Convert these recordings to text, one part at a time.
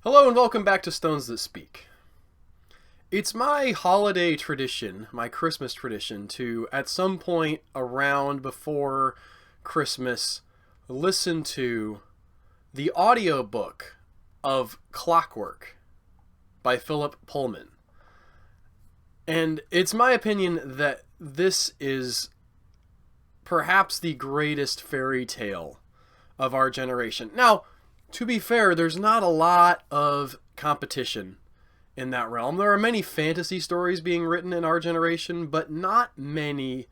Hello and welcome back to Stones That Speak. It's my holiday tradition, my Christmas tradition, to at some point around before Christmas listen to the audiobook of Clockwork by Philip Pullman. And it's my opinion that this is perhaps the greatest fairy tale of our generation. Now, to be fair, there's not a lot of competition in that realm. There are many fantasy stories being written in our generation, but not many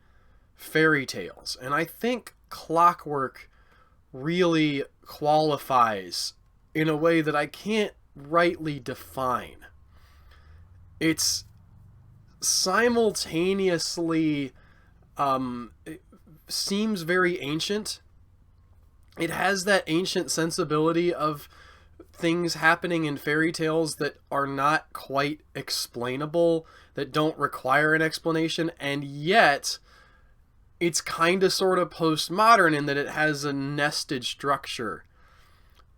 fairy tales. And I think Clockwork really qualifies in a way that I can't rightly define. It's simultaneously it seems very ancient. It has that ancient sensibility of things happening in fairy tales that are not quite explainable, that don't require an explanation, and yet it's kind of sort of postmodern in that it has a nested structure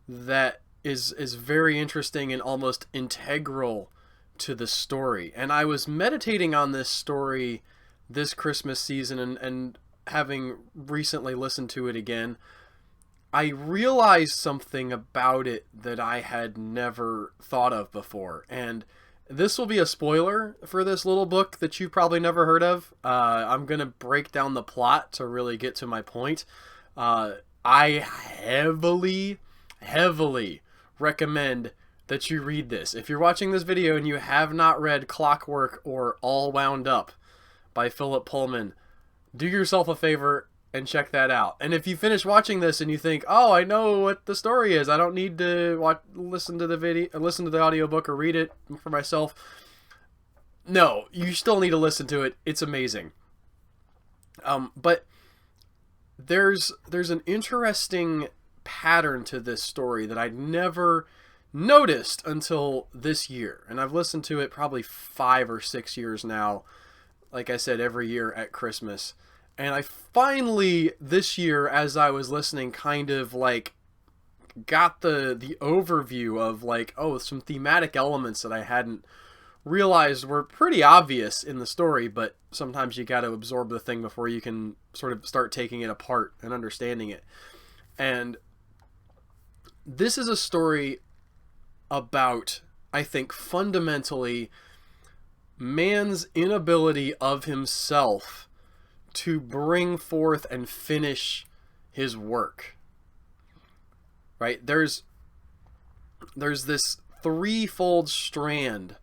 that is very interesting and almost integral to the story. And I was meditating on this story this Christmas season, and having recently listened to it again, I realized something about it that I had never thought of before. And this will be a spoiler for this little book that you've probably never heard of. I'm going to break down the plot to really get to my point. I heavily recommend that you read this. If you're watching this video and you have not read Clockwork or All Wound Up by Philip Pullman, do yourself a favor and check that out. And if you finish watching this and you think, "Oh, I know what the story is. I don't need to listen to the audiobook or read it for myself." No, you still need to listen to it. It's amazing. But there's an interesting pattern to this story that I'd never noticed until this year. And I've listened to it probably 5 or 6 years now. Like I said, every year at Christmas. And I finally, this year, as I was listening, kind of like got the overview of like, oh, some thematic elements that I hadn't realized were pretty obvious in the story, but sometimes you got to absorb the thing before you can sort of start taking it apart and understanding it. And this is a story about, I think, fundamentally man's inability of himself to bring forth and finish his work. Right? There's this threefold strand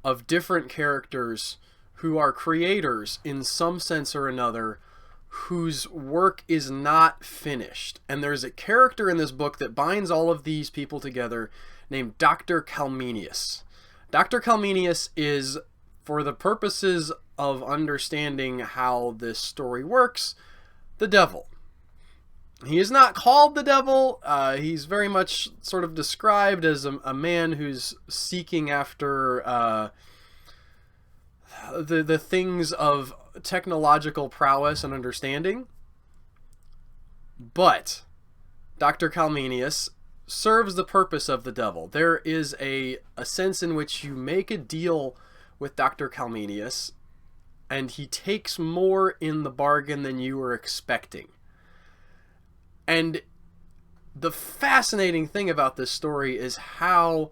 of different characters who are creators in some sense or another, whose work is not finished. And there's a character in this book that binds all of these people together named Dr. Calmenius. Dr. Calmenius is, for the purposes of understanding how this story works, the devil. He is not called the devil. He's very much sort of described as a man who's seeking after the things of technological prowess and understanding. But Dr. Calmenius serves the purpose of the devil. There is a sense in which you make a deal with Dr. Calmenius, and he takes more in the bargain than you were expecting. And the fascinating thing about this story is how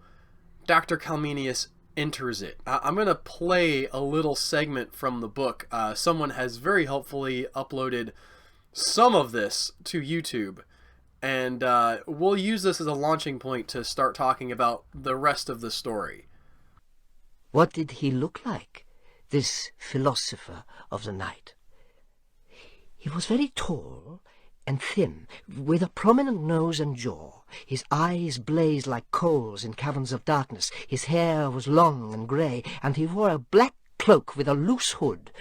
Dr. Calmenius enters it. I'm going to play a little segment from the book. Someone has very helpfully uploaded some of this to YouTube, and we'll use this as a launching point to start talking about the rest of the story. What did he look like, this philosopher of the night? He was very tall and thin, with a prominent nose and jaw. His eyes blazed like coals in caverns of darkness. His hair was long and grey, and he wore a black cloak with a loose hood,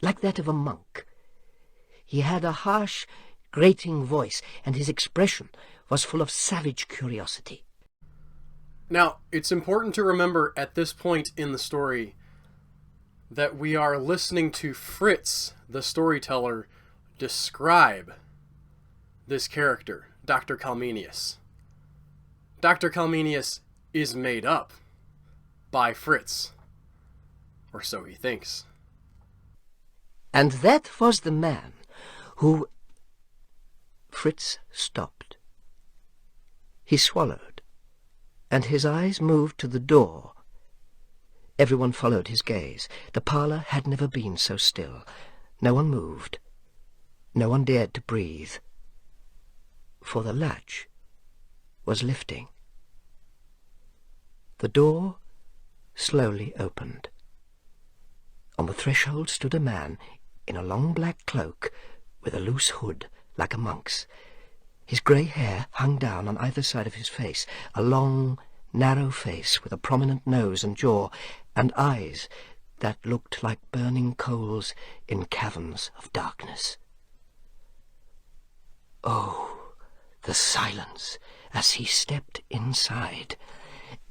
like that of a monk. He had a harsh, grating voice, and his expression was full of savage curiosity. Now, it's important to remember at this point in the story that we are listening to Fritz, the storyteller, describe this character, Dr. Calmenius. Dr. Calmenius is made up by Fritz. Or so he thinks. And that was the man who... Fritz stopped. He swallowed, and his eyes moved to the door. Everyone followed his gaze. The parlour had never been so still. No one moved. No one dared to breathe. For the latch was lifting. The door slowly opened. On the threshold stood a man in a long black cloak with a loose hood like a monk's. His grey hair hung down on either side of his face, a long, narrow face with a prominent nose and jaw, and eyes that looked like burning coals in caverns of darkness. Oh, the silence as he stepped inside.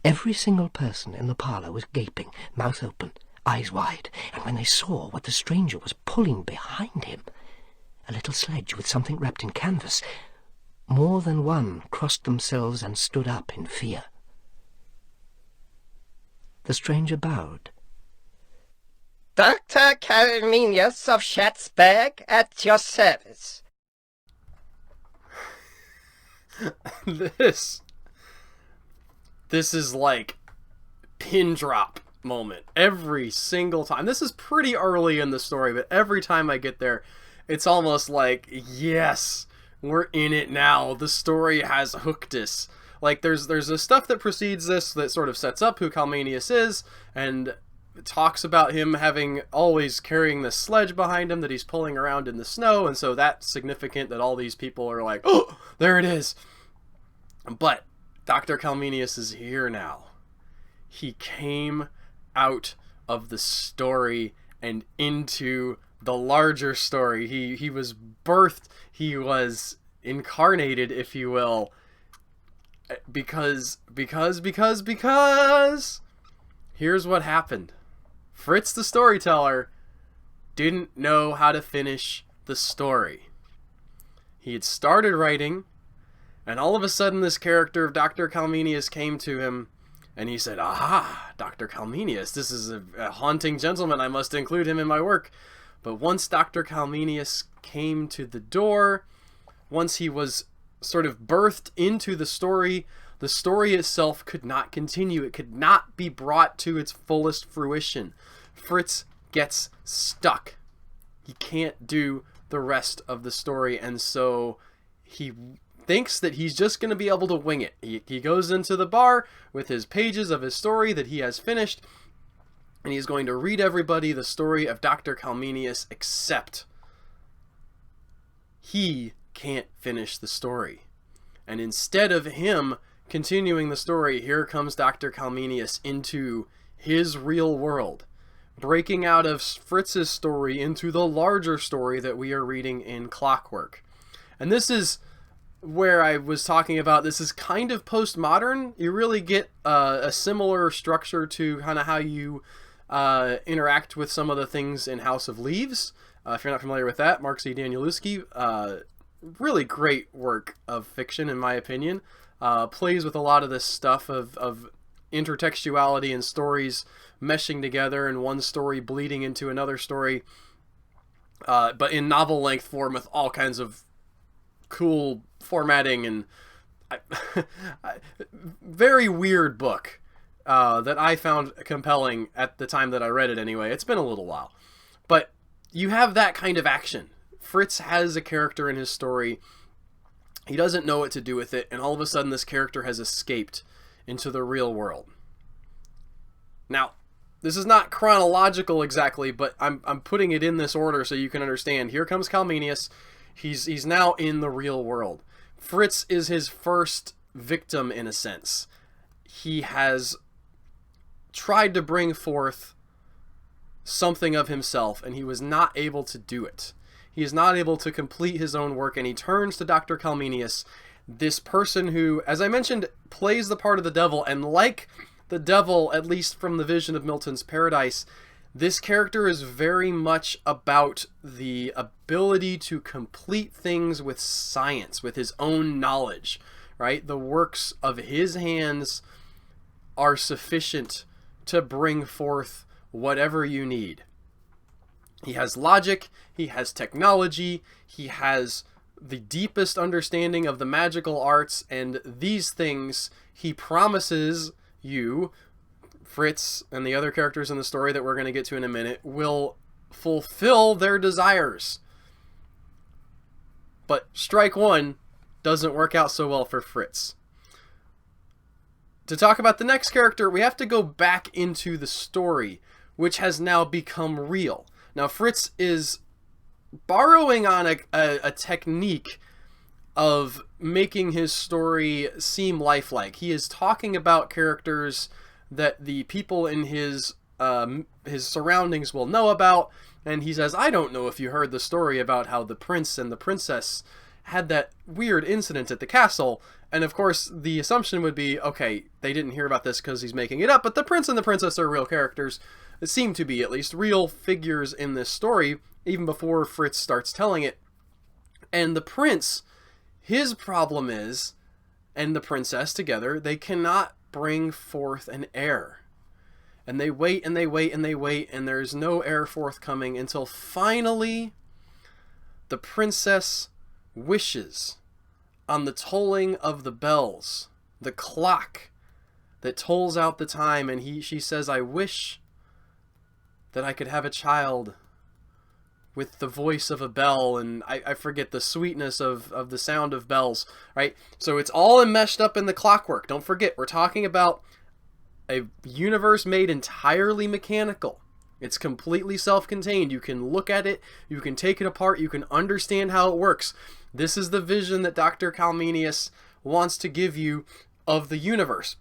Every single person in the parlour was gaping, mouth open, eyes wide, and when they saw what the stranger was pulling behind him, a little sledge with something wrapped in canvas, more than one crossed themselves and stood up in fear. The stranger bowed. Dr. Carminius of Schatzberg at your service. This is like pin drop moment every single time. This is pretty early in the story, but every time I get there, it's almost like, yes, we're in it now. The story has hooked us. Like there's the stuff that precedes this that sort of sets up who Calminius is and talks about him having always carrying this sledge behind him that he's pulling around in the snow, and so that's significant that all these people are like, oh, there it is. But Dr. Calminius is here now. He came out of the story and into the larger story. He was birthed, he was incarnated, if you will, because here's what happened. Fritz the storyteller didn't know how to finish the story. He had started writing, and all of a sudden this character of Dr. Calminius came to him, and he said, aha, Dr. Calminius, this is a haunting gentleman, I must include him in my work. But once Dr. Calminius came to the door, once he was sort of birthed into the story itself could not continue. It could not be brought to its fullest fruition. Fritz gets stuck. He can't do the rest of the story, and so he thinks that he's just going to be able to wing it. He goes into the bar with his pages of his story that he has finished, and he's going to read everybody the story of Dr. Calminius, except he can't finish the story. And instead of him continuing the story, here comes Dr. Calminius into his real world, breaking out of Fritz's story into the larger story that we are reading in Clockwork. And this is where I was talking about, this is kind of postmodern. You really get a similar structure to kind of how you interact with some of the things in House of Leaves. If you're not familiar with that, Mark C. Danielewski, really great work of fiction, in my opinion. Plays with a lot of this stuff of intertextuality and stories meshing together and one story bleeding into another story, but in novel length form with all kinds of cool formatting and very weird book that I found compelling at the time that I read it anyway. It's been a little while. But you have that kind of action. Fritz has a character in his story. He doesn't know what to do with it, and all of a sudden this character has escaped into the real world. Now, this is not chronological exactly, but I'm putting it in this order so you can understand. Here comes Calminius. He's now in the real world. Fritz is his first victim, in a sense. He has tried to bring forth something of himself, and he was not able to do it. He is not able to complete his own work, and he turns to Dr. Calminius, this person who, as I mentioned, plays the part of the devil, and like the devil, at least from the vision of Milton's Paradise, this character is very much about the ability to complete things with science, with his own knowledge, right? The works of his hands are sufficient to bring forth whatever you need. He has logic, he has technology, he has the deepest understanding of the magical arts, and these things he promises you, Fritz and the other characters in the story that we're going to get to in a minute, will fulfill their desires. But strike one doesn't work out so well for Fritz. To talk about the next character, we have to go back into the story, which has now become real. Now, Fritz is borrowing on a technique of making his story seem lifelike. He is talking about characters that the people in his surroundings will know about, and he says, I don't know if you heard the story about how the prince and the princess had that weird incident at the castle. And of course, the assumption would be, okay, they didn't hear about this because he's making it up, but the prince and the princess are real characters. It seem to be, at least, real figures in this story, even before Fritz starts telling it. And the prince, his problem is, and the princess together, they cannot bring forth an heir. And they wait and they wait and they wait, and there's no heir forthcoming until finally the princess wishes on the tolling of the bells, the clock that tolls out the time, and she says, I wish that I could have a child with the voice of a bell, and I forget the sweetness of the sound of bells, right? So it's all enmeshed up in the clockwork. Don't forget, we're talking about a universe made entirely mechanical. It's completely self-contained. You can look at it, you can take it apart, you can understand how it works. This is the vision that Dr. Calmenius wants to give you of the universe.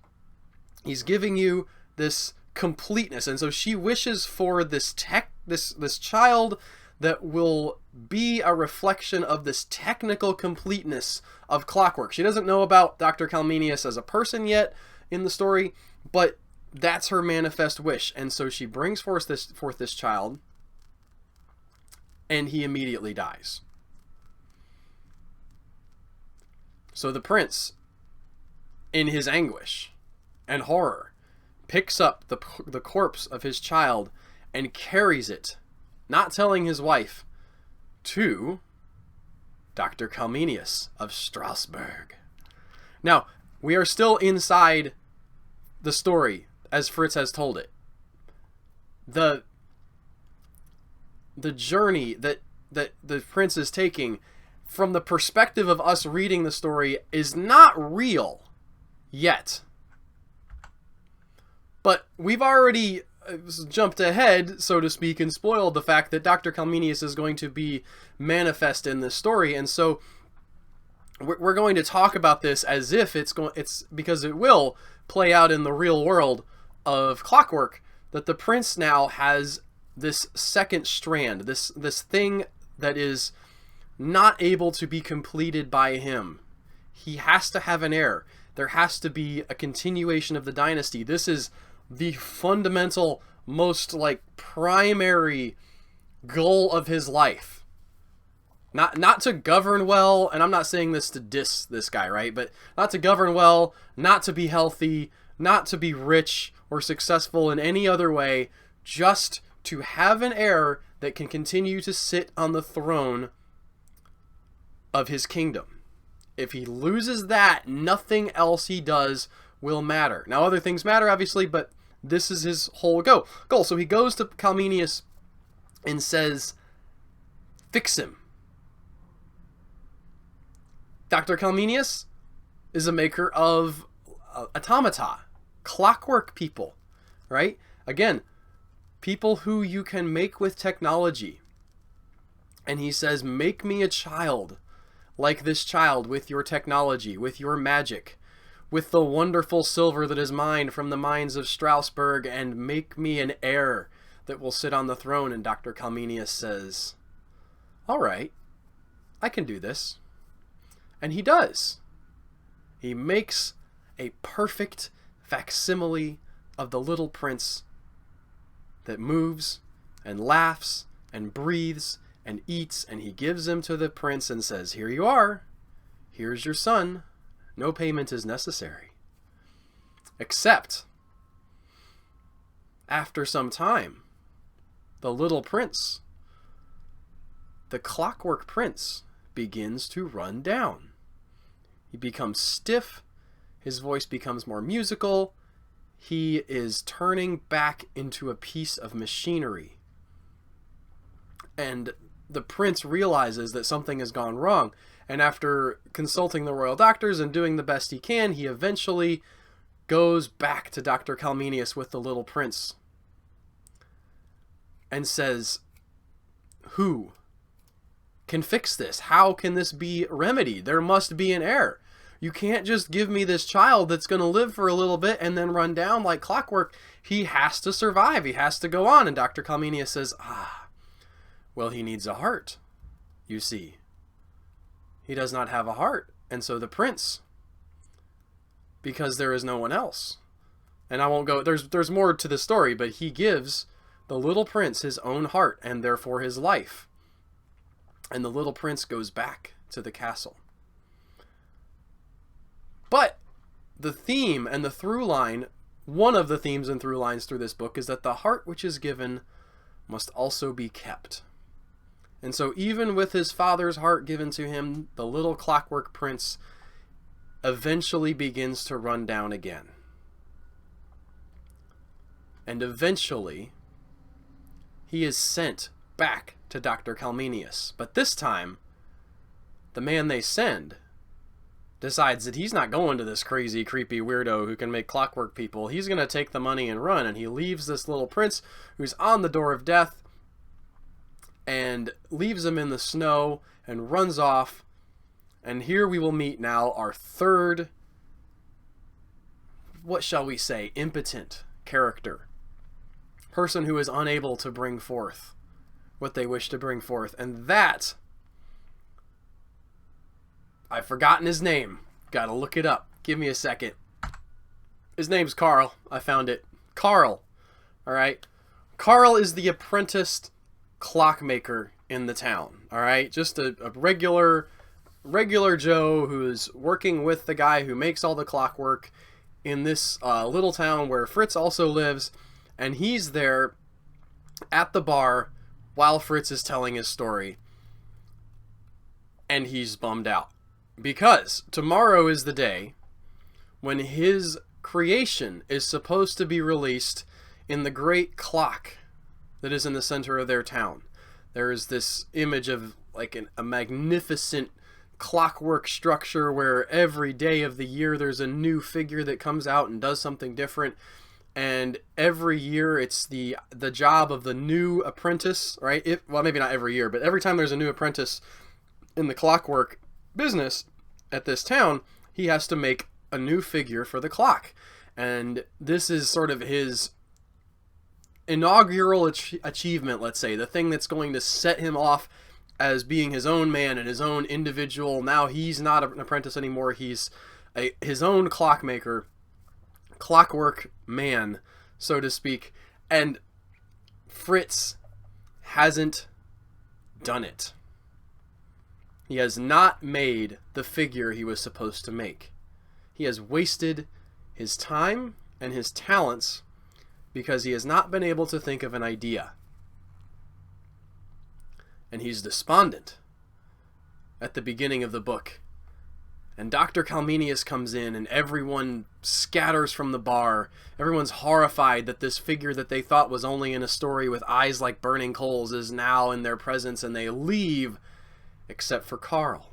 He's giving you this completeness, and so she wishes for this child that will be a reflection of this technical completeness of Clockwork. She doesn't know about Dr. Calmenius as a person yet in the story, but that's her manifest wish. And so she brings forth this child, and he immediately dies. So the prince, in his anguish and horror, picks up the corpse of his child and carries it, not telling his wife, to Dr. Calmenius of Strasbourg. Now, we are still inside the story as Fritz has told it. The journey that the prince is taking from the perspective of us reading the story is not real yet. But we've already jumped ahead, so to speak, and spoiled the fact that Dr. Calmenius is going to be manifest in this story, and so we're going to talk about this as if it's because it will play out in the real world of Clockwork, that the prince now has this second strand, this thing that is not able to be completed by him. He has to have an heir. There has to be a continuation of the dynasty. This is the fundamental, most primary goal of his life. Not to govern well, and I'm not saying this to diss this guy, right? But not to govern well, not to be healthy, not to be rich or successful in any other way, just to have an heir that can continue to sit on the throne of his kingdom. If he loses that, nothing else he does will matter. Now, other things matter, obviously, but this is his whole goal. So he goes to Calmenius and says, fix him. Dr. Calmenius is a maker of automata, clockwork people, right? Again, people who you can make with technology. And he says, make me a child like this child with your technology, with your magic, with the wonderful silver that is mine from the mines of Strasbourg, and make me an heir that will sit on the throne. And Dr. Calmenius says, all right, I can do this. And he does. He makes a perfect facsimile of the little prince that moves and laughs and breathes and eats, and he gives him to the prince and says, here you are. Here's your son. No payment is necessary. Except after some time, the little prince, the Clockwork Prince, begins to run down. He becomes stiff. His voice becomes more musical. He is turning back into a piece of machinery. And the prince realizes that something has gone wrong. And after consulting the royal doctors and doing the best he can, he eventually goes back to Dr. Calmenius with the little prince and says, "Who can fix this? How can this be remedied? There must be an heir. You can't just give me this child that's going to live for a little bit and then run down like clockwork. He has to survive. He has to go on." And Dr. Calmenius says, well, he needs a heart, you see. He does not have a heart. And so the prince, because there is no one else, and I won't go, there's more to the story, but he gives the little prince his own heart and therefore his life. And the little prince goes back to the castle. But the theme and the through line, one of the themes and through lines through this book, is that the heart which is given must also be kept. And so even with his father's heart given to him, the little Clockwork Prince eventually begins to run down again. And eventually, he is sent back to Dr. Calmenius. But this time, the man they send decides that he's not going to this crazy, creepy weirdo who can make clockwork people. He's going to take the money and run. And he leaves this little prince who's on the door of death and leaves him in the snow and runs off. And here we will meet now our third, what shall we say, impotent character. Person who is unable to bring forth what they wish to bring forth. And that, I've forgotten his name. Gotta look it up. Give me a second. His name's Carl. I found it. Carl. Alright? Carl is the apprenticed clockmaker in the town. Alright? Just a regular Joe who's working with the guy who makes all the clockwork in this little town where Fritz also lives. And he's there at the bar while Fritz is telling his story. And he's bummed out. Because tomorrow is the day when his creation is supposed to be released in the great clock that is in the center of their town. There is this image of like a magnificent clockwork structure where every day of the year there's a new figure that comes out and does something different. And every year it's the job of the new apprentice, right? Well, maybe not every year, but every time there's a new apprentice in the clockwork business at this town, he has to make a new figure for the clock. And this is sort of his inaugural achievement, let's say, the thing that's going to set him off as being his own man and his own individual. Now he's not an apprentice anymore. He's his own clockmaker, clockwork man, so to speak. And Fritz hasn't done it. He has not made the figure he was supposed to make. He has wasted his time and his talents because he has not been able to think of an idea. And he's despondent at the beginning of the book. And Dr. Calmenius comes in and everyone scatters from the bar. Everyone's horrified that this figure that they thought was only in a story with eyes like burning coals is now in their presence, and they leave except for Carl.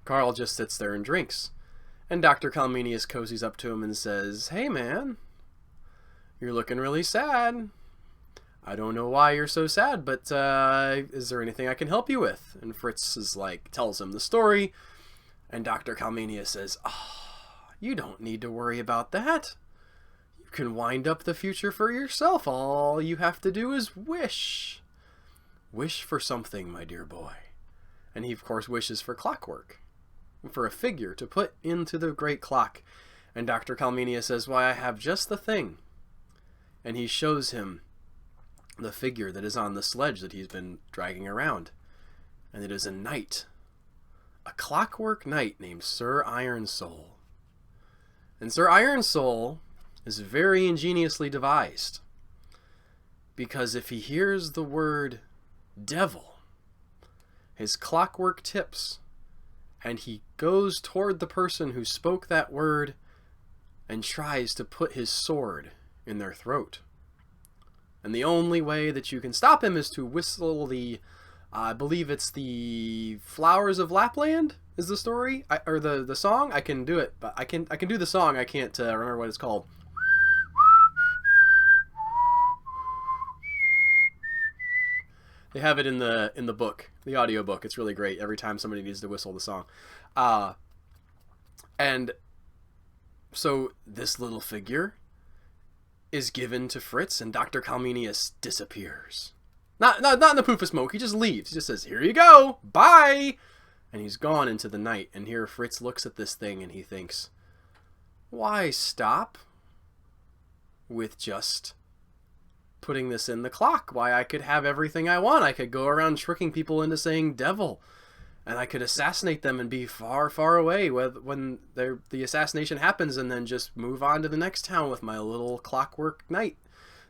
Carl just sits there and drinks. And Dr. Calmenius cozies up to him and says, "Hey man, you're looking really sad. I don't know why you're so sad, but is there anything I can help you with?" And Fritz is like, tells him the story. And Dr. Calmenius says, you don't need to worry about that. You can wind up the future for yourself. All you have to do is wish. Wish for something, my dear boy. And he, of course, wishes for clockwork, for a figure to put into the great clock. And Dr. Calmenius says, why, I have just the thing. And he shows him the figure that is on the sledge that he's been dragging around. And it is a knight, a clockwork knight named Sir Ironsoul. And Sir Ironsoul is very ingeniously devised. Because if he hears the word devil, his clockwork tips, and he goes toward the person who spoke that word and tries to put his sword in their throat. And the only way that you can stop him is to whistle the, I believe it's the Flowers of Lapland is the story, or the song. I can do it, but I can do the song. I can't remember what it's called. They have it in the book, the audio book. It's really great. Every time somebody needs to whistle the song, and so this little figure is given to Fritz, and Dr. Calminius disappears. Not in the poof of smoke. He just leaves. He just says, "Here you go, bye," and he's gone into the night. And here Fritz looks at this thing and he thinks, "Why stop with just putting this in the clock? Why, I could have everything I want. I could go around tricking people into saying devil, and I could assassinate them and be far, far away when the assassination happens, and then just move on to the next town with my little clockwork knight,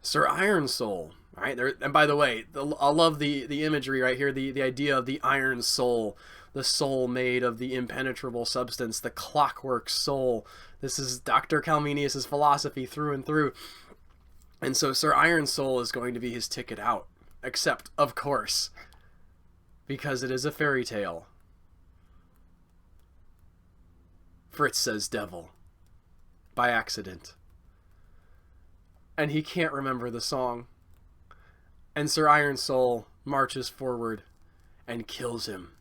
Sir Iron Soul." Right there, and by the way, I love the imagery right here. The idea of the iron soul, the soul made of the impenetrable substance, the clockwork soul. This is Dr. Calminius's philosophy through and through. And so Sir Iron Soul is going to be his ticket out. Except, of course, because it is a fairy tale, Fritz says devil by accident. And he can't remember the song. And Sir Iron Soul marches forward and kills him.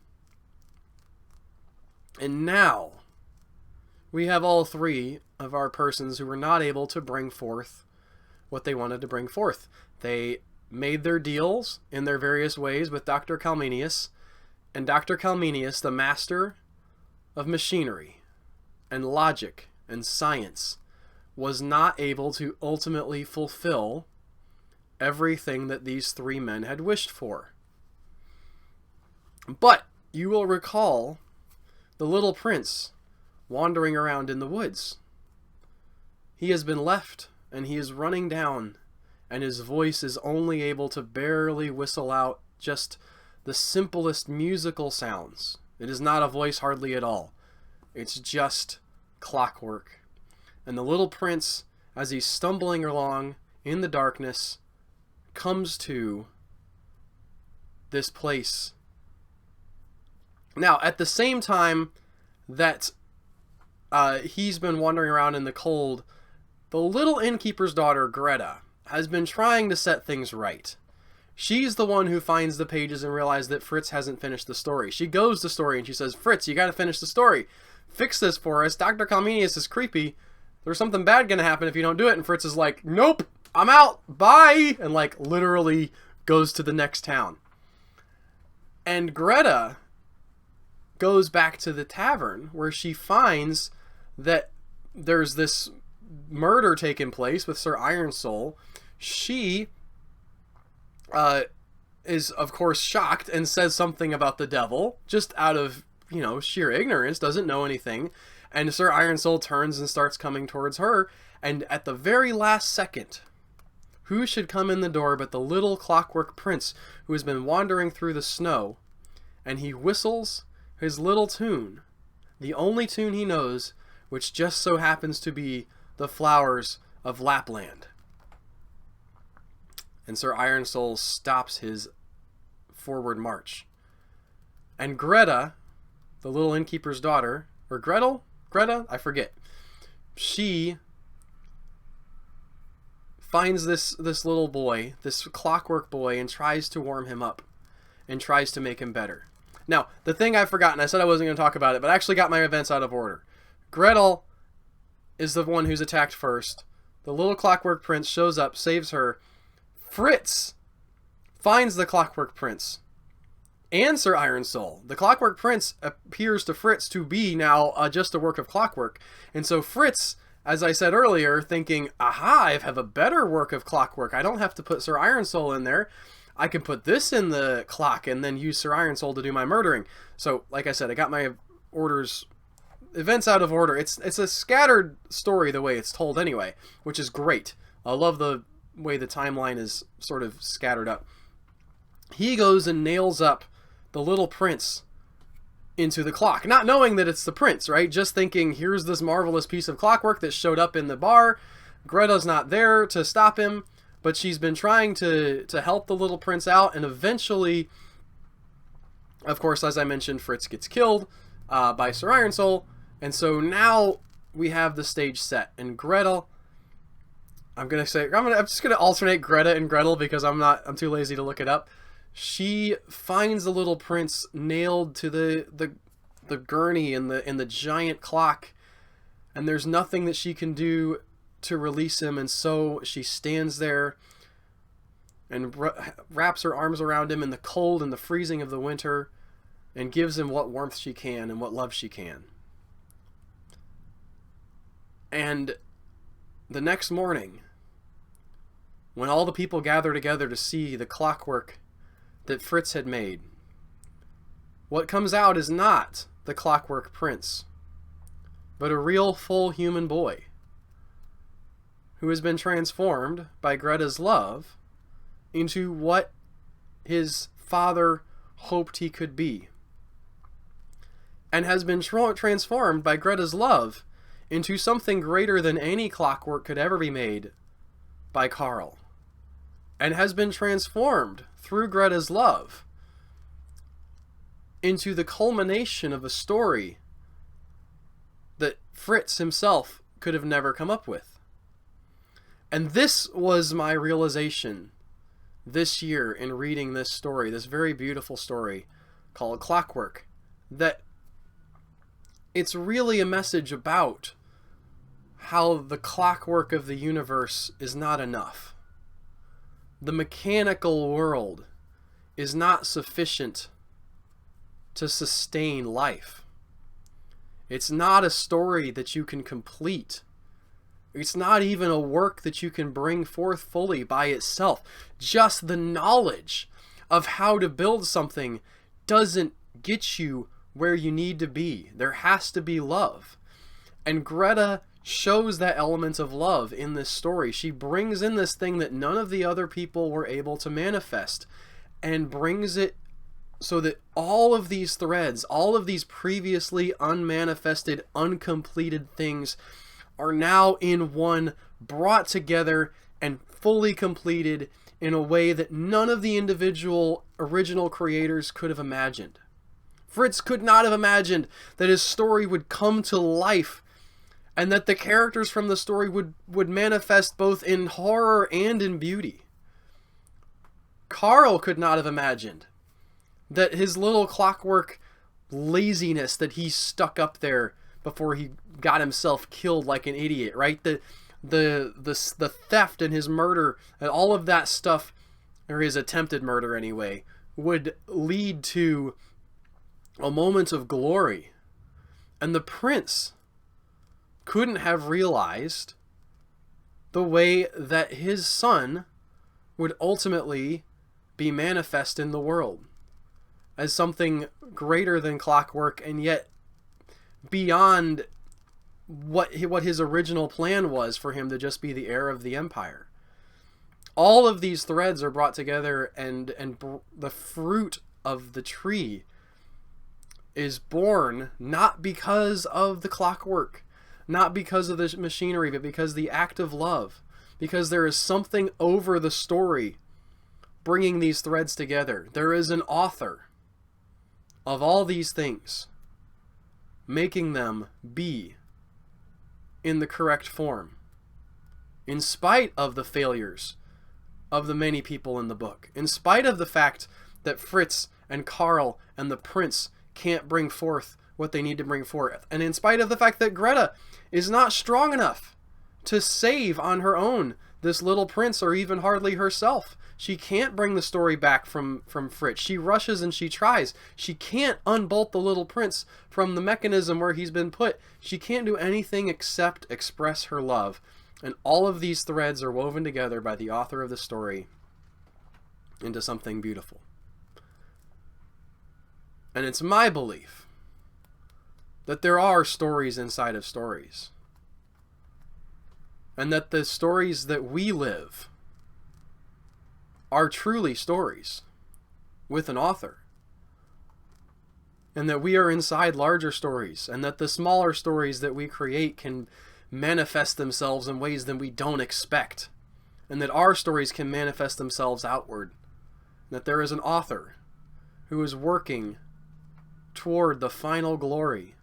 And now we have all three of our persons who were not able to bring forth what they wanted to bring forth. They made their deals in their various ways with Dr. Calminius, and Dr. Calminius, the master of machinery and logic and science, was not able to ultimately fulfill everything that these three men had wished for. But you will recall the little prince wandering around in the woods. He has been left, and he is running down, and his voice is only able to barely whistle out just the simplest musical sounds. It is not a voice hardly at all. It's just clockwork. And the little prince, as he's stumbling along in the darkness, comes to this place. Now, at the same time that he's been wandering around in the cold, the little innkeeper's daughter, Greta, has been trying to set things right. She's the one who finds the pages and realizes that Fritz hasn't finished the story. She goes to the story and she says, "Fritz, you gotta finish the story. Fix this for us. Dr. Calminius is creepy. There's something bad gonna happen if you don't do it." And Fritz is like, "Nope, I'm out, bye," and like literally goes to the next town. And Greta goes back to the tavern where she finds that there's this murder taking place with Sir Iron Soul. She is of course shocked and says something about the devil just out of, you know, sheer ignorance, doesn't know anything. And Sir Iron Soul turns and starts coming towards her, and at the very last second, who should come in the door but the little clockwork prince who has been wandering through the snow, and he whistles his little tune, the only tune he knows, which just so happens to be the Flowers of Lapland. And Sir Iron Soul stops his forward march. And Greta, the little innkeeper's daughter, or Greta, I forget, she finds this little boy, this clockwork boy, and tries to warm him up and tries to make him better. Now, the thing I've forgotten, I said I wasn't going to talk about it, but I actually got my events out of order. Gretel is the one who's attacked first. The little clockwork prince shows up, saves her. Fritz finds the clockwork prince and Sir Iron Soul. The clockwork prince appears to Fritz to be now just a work of clockwork. And so Fritz, as I said earlier, thinking, aha, I have a better work of clockwork. I don't have to put Sir Iron Soul in there. I can put this in the clock and then use Sir Iron Soul to do my murdering. So, like I said, I got my events out of order. It's a scattered story the way it's told anyway, which is great. I love the way the timeline is sort of scattered up. He goes and nails up the little prince into the clock, not knowing that it's the prince, right? Just thinking, here's this marvelous piece of clockwork that showed up in the bar. Greta's not there to stop him, but she's been trying to help the little prince out, and eventually, of course, as I mentioned, Fritz gets killed by Sir Iron Soul, and so now we have the stage set, and Gretel, I'm just gonna alternate Greta and Gretel because I'm too lazy to look it up. She finds the little prince nailed to the gurney in the giant clock, and there's nothing that she can do to release him, and so she stands there and wraps her arms around him in the cold and the freezing of the winter, and gives him what warmth she can and what love she can. And the next morning, when all the people gather together to see the clockwork that Fritz had made, what comes out is not the Clockwork Prince, but a real full human boy who has been transformed by Greta's love into what his father hoped he could be, and has been transformed by Greta's love into something greater than any clockwork could ever be made by Carl, and has been transformed through Greta's love into the culmination of a story that Fritz himself could have never come up with. And this was my realization this year in reading this story, this very beautiful story called Clockwork, that it's really a message about how the clockwork of the universe is not enough. The mechanical world is not sufficient to sustain life. It's not a story that you can complete. It's not even a work that you can bring forth fully by itself. Just the knowledge of how to build something doesn't get you where you need to be. There has to be love. And Greta shows that element of love in this story. She brings in this thing that none of the other people were able to manifest, and brings it so that all of these threads, all of these previously unmanifested, uncompleted things are now in one, brought together and fully completed in a way that none of the individual original creators could have imagined. Fritz could not have imagined that his story would come to life, and that the characters from the story would manifest both in horror and in beauty. Carl could not have imagined that his little clockwork laziness that he stuck up there before he got himself killed like an idiot, right? The theft and his murder and all of that stuff, or his attempted murder anyway, would lead to a moment of glory. And the prince couldn't have realized the way that his son would ultimately be manifest in the world as something greater than clockwork, and yet beyond what his original plan was for him to just be the heir of the empire. All of these threads are brought together, and the fruit of the tree is born not because of the clockwork, not because of the machinery, but because the act of love. Because there is something over the story bringing these threads together. There is an author of all these things, making them be in the correct form, in spite of the failures of the many people in the book, in spite of the fact that Fritz and Carl and the prince can't bring forth what they need to bring forth, and in spite of the fact that Greta is not strong enough to save on her own this little prince, or even hardly herself. She can't bring the story back from Fritz. She rushes and she tries. She can't unbolt the little prince from the mechanism where he's been put. She can't do anything except express her love. And all of these threads are woven together by the author of the story into something beautiful. And it's my belief that there are stories inside of stories. And that the stories that we live are truly stories with an author. And that we are inside larger stories, and that the smaller stories that we create can manifest themselves in ways that we don't expect. And that our stories can manifest themselves outward. That there is an author who is working toward the final glory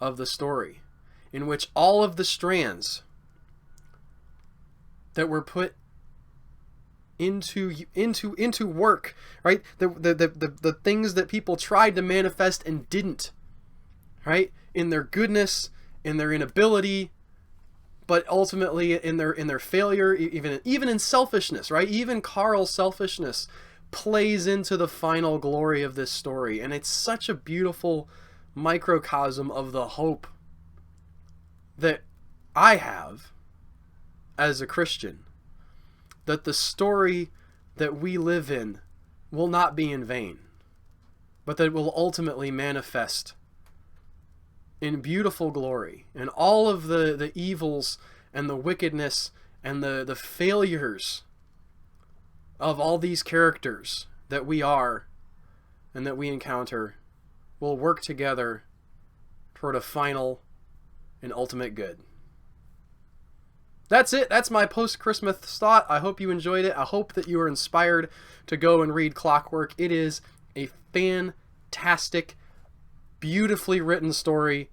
of the story, in which all of the strands that were put into work, right? The things that people tried to manifest and didn't, right? In their goodness, in their inability, but ultimately in their failure, even in selfishness, right? Even Carl's selfishness plays into the final glory of this story, and it's such a beautiful microcosm of the hope that I have as a Christian, that the story that we live in will not be in vain, but that it will ultimately manifest in beautiful glory, and all of the evils and the wickedness and the failures of all these characters that we are and that we encounter will work together toward a final and ultimate good. That's it. That's my post-Christmas thought. I hope you enjoyed it. I hope that you are inspired to go and read Clockwork. It is a fantastic, beautifully written story,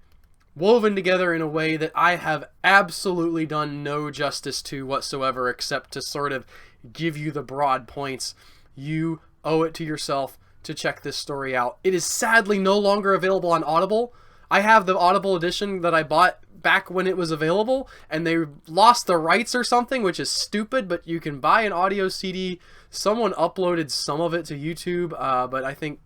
woven together in a way that I have absolutely done no justice to whatsoever, except to sort of give you the broad points. You owe it to yourself to check this story out. It is sadly no longer available on Audible. I have the Audible edition that I bought back when it was available, and they lost the rights or something, which is stupid, but you can buy an audio CD. Someone uploaded some of it to YouTube, but I think